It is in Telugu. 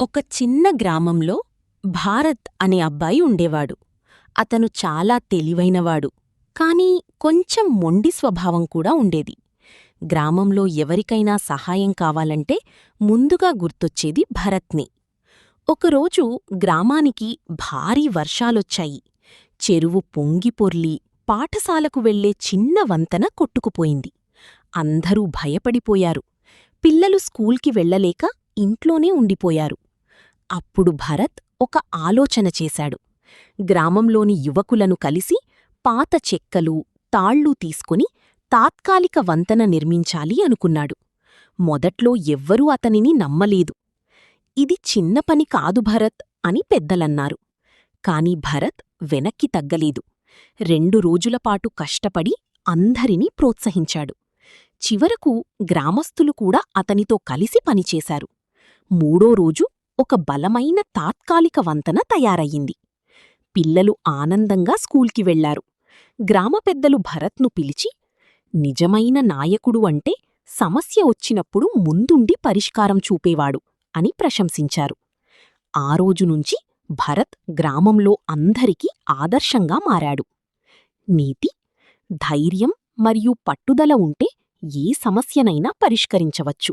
ఒక చిన్న గ్రామంలో భారత్ అనే అబ్బాయి ఉండేవాడు. అతను చాలా తెలివైనవాడు, కాని కొంచెం మొండి స్వభావం కూడా ఉండేది. గ్రామంలో ఎవరికైనా సహాయం కావాలంటే ముందుగా గుర్తొచ్చేది భరత్ని. ఒకరోజు గ్రామానికి భారీ వర్షాలొచ్చాయి. చెరువు పొంగిపొర్లి పాఠశాలకు వెళ్లే చిన్న వంతెన కొట్టుకుపోయింది. అందరూ భయపడిపోయారు. పిల్లలు స్కూల్కి వెళ్లలేక ఇంట్లోనే ఉండిపోయారు. అప్పుడు భరత్ ఒక ఆలోచన చేశాడు. గ్రామంలోని యువకులను కలిసి పాత చెక్కలు, తాళ్లు తీసుకుని తాత్కాలిక వంతెన నిర్మించాలి అనుకున్నాడు. మొదట్లో ఎవ్వరూ అతనిని నమ్మలేదు. ఇది చిన్న పని కాదు భరత్ అని పెద్దలన్నారు. కాని భరత్ వెనక్కి తగ్గలేదు. 2 రోజులపాటు కష్టపడి అందరినీ ప్రోత్సహించాడు. చివరకు గ్రామస్థులు కూడా అతనితో కలిసి పనిచేశారు. 3వ రోజు ఒక బలమైన తాత్కాలిక వంతెన తయారయ్యింది. పిల్లలు ఆనందంగా స్కూల్కి వెళ్లారు. గ్రామ పెద్దలు భరత్ను పిలిచి, నిజమైన నాయకుడు అంటే సమస్య వచ్చినప్పుడు ముందుండి పరిష్కారం చూపేవాడు అని ప్రశంసించారు. ఆ రోజునుంచి భరత్ గ్రామంలో అందరికీ ఆదర్శంగా మారాడు. నీతి, ధైర్యం మరియు పట్టుదల ఉంటే ఏ సమస్యనైనా పరిష్కరించవచ్చు.